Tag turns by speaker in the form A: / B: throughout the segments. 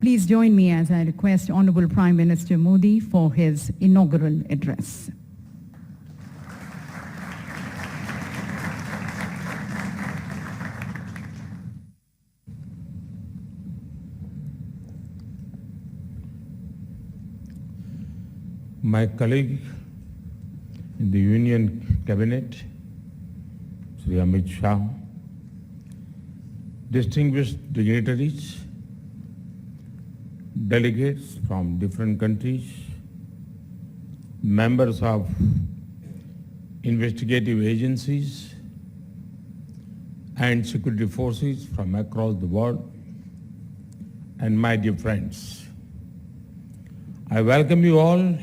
A: Please join me as I request Honorable Prime Minister Modi for his inaugural address.
B: My colleague in the Union Cabinet, Sri Amit Shah, distinguished dignitaries, delegates from different countries, members of investigative agencies and security forces from across the world, and my dear friends. I welcome you all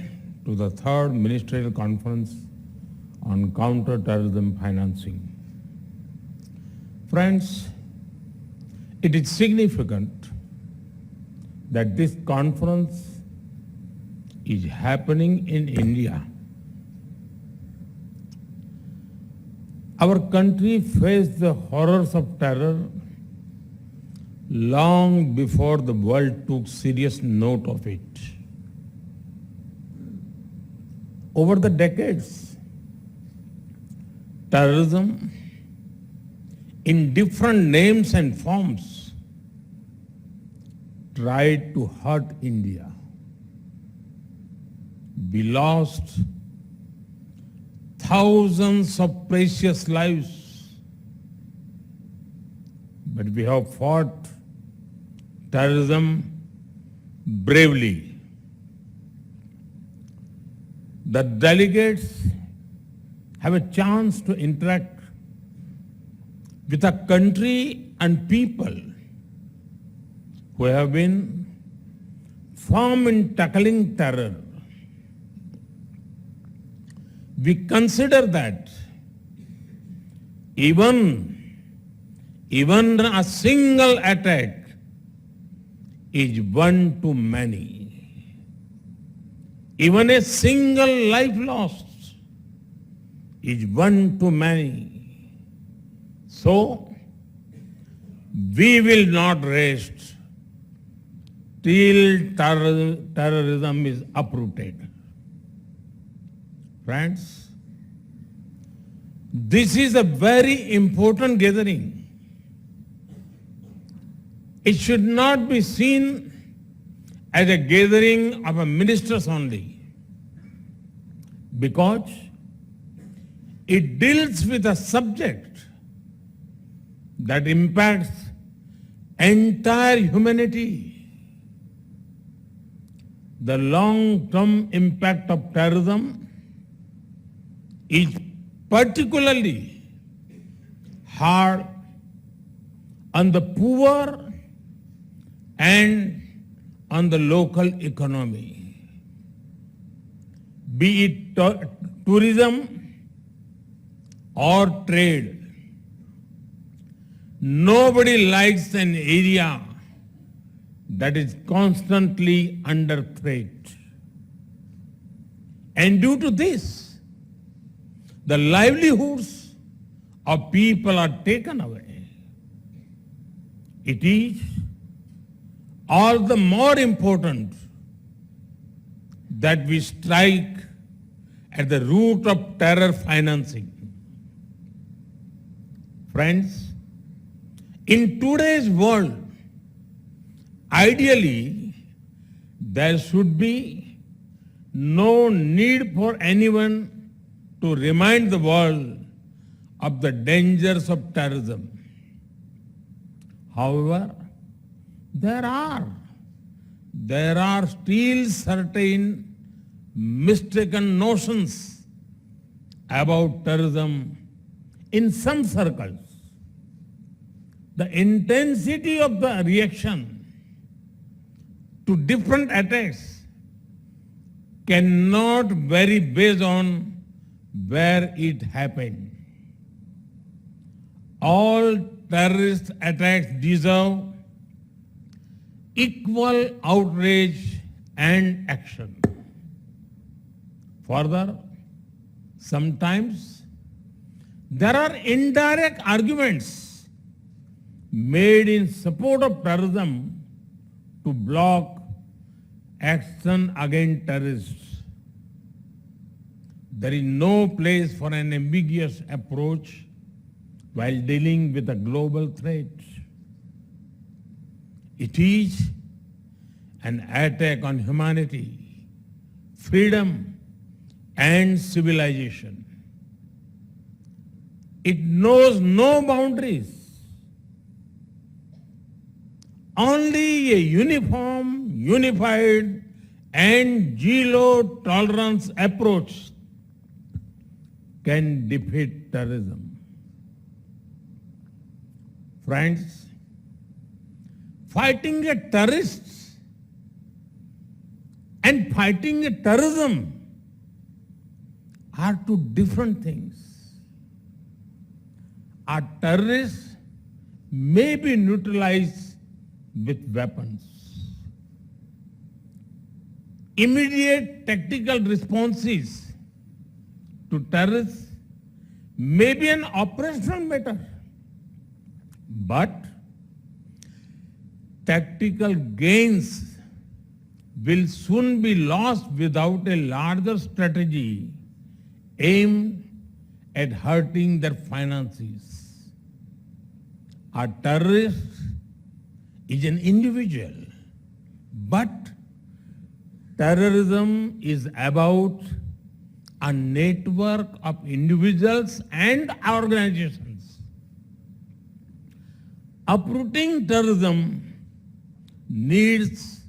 B: to the third Ministerial Conference on Counter-Terrorism Financing. Friends, it is significant that this conference is happening in India. Our country faced the horrors of terror long before the world took serious note of it. Over the decades, terrorism in different names and forms tried to hurt India. We lost thousands of precious lives, but we have fought terrorism bravely. The delegates have a chance to interact with a country and people who have been firm in tackling terror. We consider that even a single attack is one too many. Even a single life lost is one too many. So, we will not rest till terrorism is uprooted. Friends, this is a very important gathering. It should not be seen as a gathering of ministers only, because it deals with a subject that impacts entire humanity. The long-term impact of terrorism is particularly hard on the poor and on the local economy, be it tourism or trade. Nobody likes an area that is constantly under threat. And due to this, the livelihoods of people are taken away. It is all the more important that we strike at the root of terror financing. Friends, in today's world, ideally, there should be no need for anyone to remind the world of the dangers of terrorism. However, there are still certain mistaken notions about terrorism in some circles. The intensity of the reaction to different attacks cannot vary based on where it happened. All terrorist attacks deserve equal outrage and action. Further, sometimes there are indirect arguments made in support of terrorism to block action against terrorists. There is no place for an ambiguous approach while dealing with a global threat. It is an attack on humanity, freedom, and civilization. It knows no boundaries. Only a uniform, unified, and zero-tolerance approach can defeat terrorism. Friends, fighting a terrorist and fighting a terrorism are two different things. A terrorist may be neutralized with weapons. Immediate tactical responses to terrorists may be an operational matter, but tactical gains will soon be lost without a larger strategy aimed at hurting their finances. A terrorist is an individual, but terrorism is about a network of individuals and organizations. Uprooting terrorism needs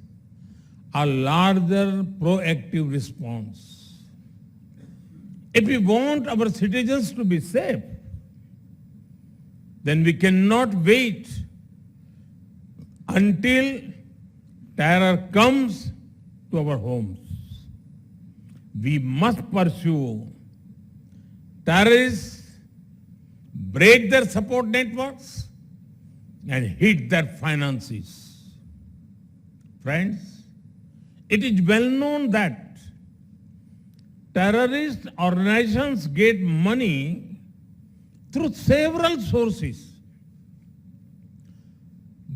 B: a larger proactive response. If we want our citizens to be safe, then we cannot wait until terror comes to our homes. We must pursue terrorists, break their support networks, and hit their finances. Friends, it is well known that terrorist organizations get money through several sources.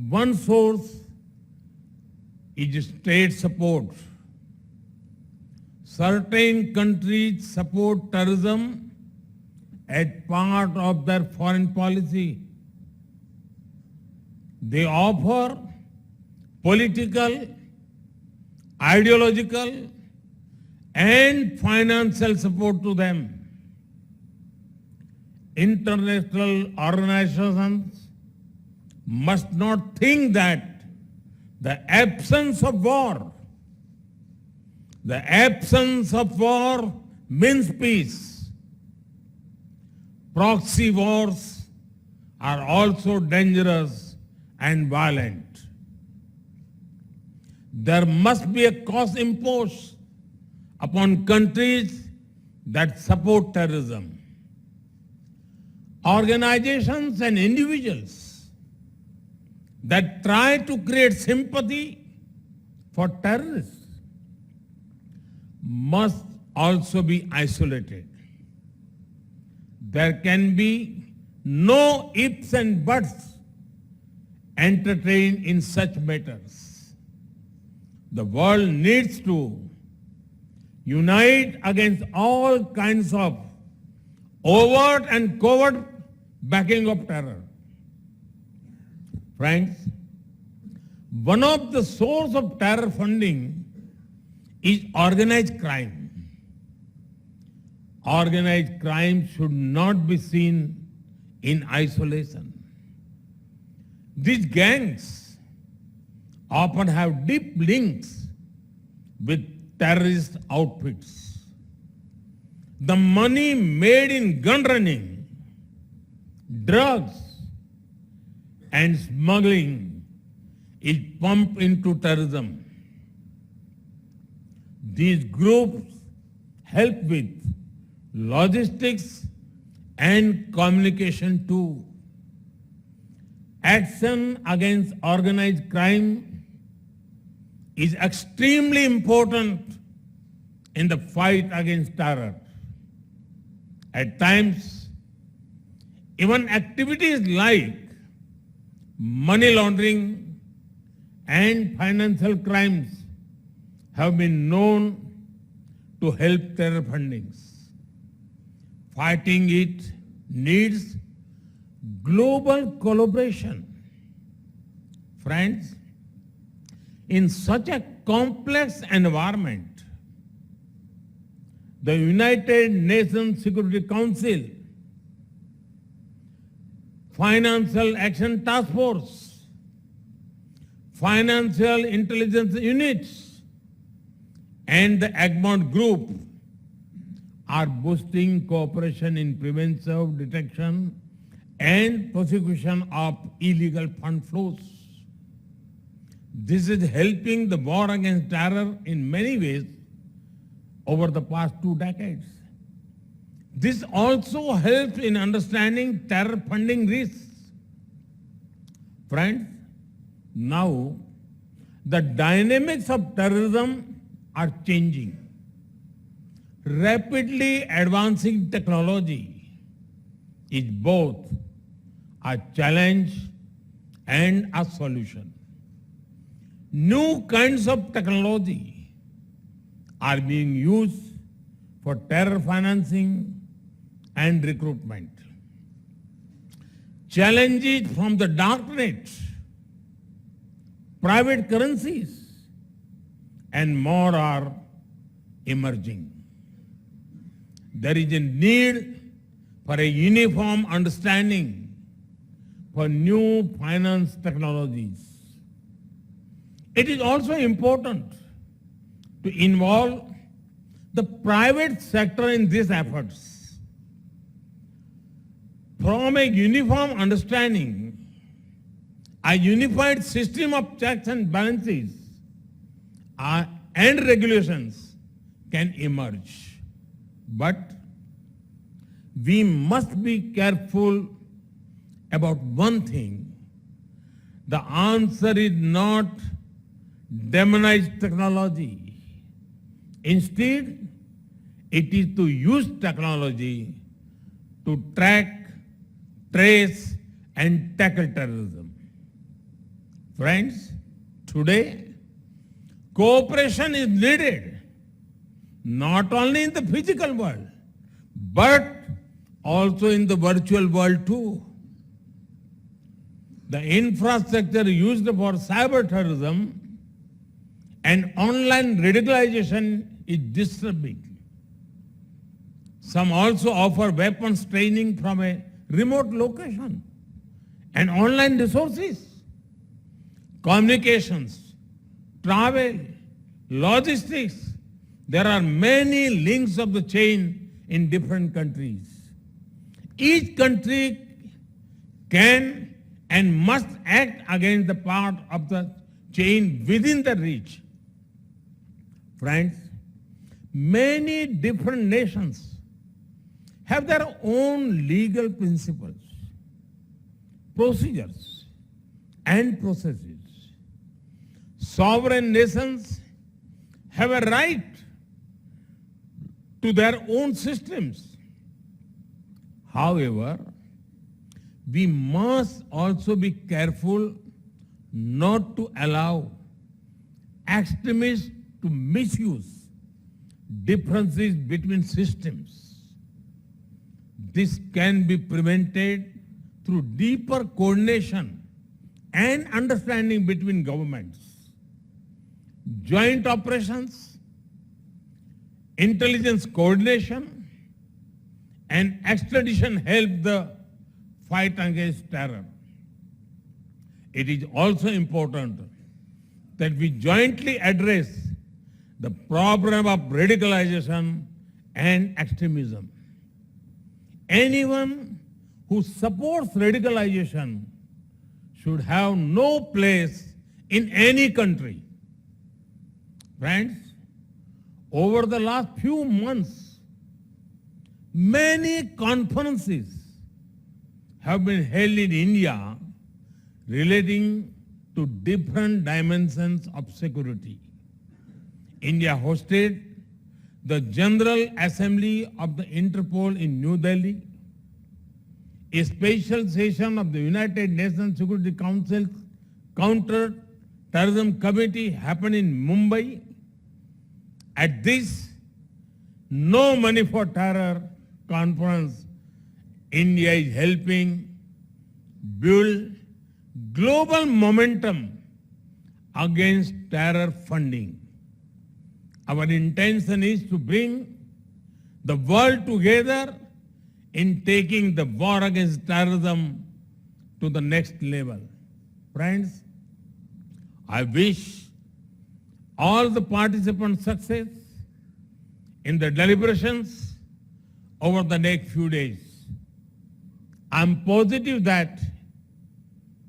B: One source is state support. Certain countries support terrorism as part of their foreign policy. They offer political, ideological, and financial support to them. International organizations must not think that the absence of war means peace. Proxy wars are also dangerous and violent. There must be a cost imposed upon countries that support terrorism. Organizations and individuals that try to create sympathy for terrorists must also be isolated. There can be no ifs and buts entertained in such matters. The world needs to unite against all kinds of overt and covert backing of terror. Friends, one of the sources of terror funding is organized crime. Organized crime should not be seen in isolation. These gangs often have deep links with terrorist outfits. The money made in gun running, drugs, and smuggling is pumped into terrorism. These groups help with logistics and communication too. Action against organized crime is extremely important in the fight against terror. At times, even activities like money laundering and financial crimes have been known to help terror fundings. Fighting it needs global collaboration. Friends, in such a complex environment, the United Nations Security Council, Financial Action Task Force, Financial Intelligence Units, and the Egmont Group are boosting cooperation in preventive detection and prosecution of illegal fund flows. This is helping the war against terror in many ways over the past 2 decades. This also helps in understanding terror funding risks. Friends, now the dynamics of terrorism are changing. Rapidly advancing technology is both a challenge and a solution. New kinds of technology are being used for terror financing and recruitment. Challenges from the darknet, private currencies, and more are emerging. There is a need for a uniform understanding for new finance technologies. It is also important to involve the private sector in these efforts. From a uniform understanding, a unified system of checks and balances and regulations can emerge. But we must be careful about one thing. The answer is not demonize technology. Instead, it is to use technology to track, trace, and tackle terrorism. Friends, today, cooperation is needed, not only in the physical world, but also in the virtual world too. The infrastructure used for cyber terrorism and online radicalization is disturbing. Some also offer weapons training from a remote location and online resources, communications, travel, logistics. There are many links of the chain in different countries. Each country can and must act against the part of the chain within the reach. Friends, many different nations have their own legal principles, procedures, and processes. Sovereign nations have a right to their own systems. However, we must also be careful not to allow extremists to misuse differences between systems. This can be prevented through deeper coordination and understanding between governments. Joint operations, intelligence coordination, and extradition help the fight against terror. It is also important that we jointly address the problem of radicalization and extremism. Anyone who supports radicalization should have no place in any country. Friends, over the last few months, many conferences have been held in India relating to different dimensions of security. India hosted the General Assembly of the Interpol in New Delhi, a special session of the United Nations Security Council Terrorism Committee happened in Mumbai. At this No Money for Terror conference, India is helping build global momentum against terror funding. Our intention is to bring the world together in taking the war against terrorism to the next level. Friends, I wish all the participants success in the deliberations over the next few days. I'm positive that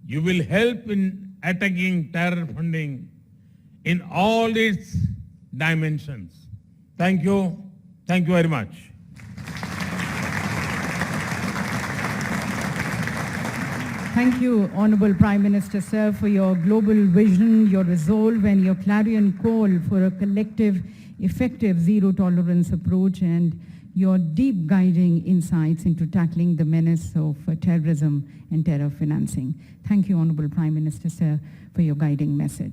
B: you will help in attacking terror funding in all its dimensions. Thank you. Thank you very much.
A: Thank you, Honorable Prime Minister, sir, for your global vision, your resolve and your clarion call for a collective, effective zero-tolerance approach and your deep guiding insights into tackling the menace of terrorism and terror financing. Thank you, Honorable Prime Minister, sir, for your guiding message.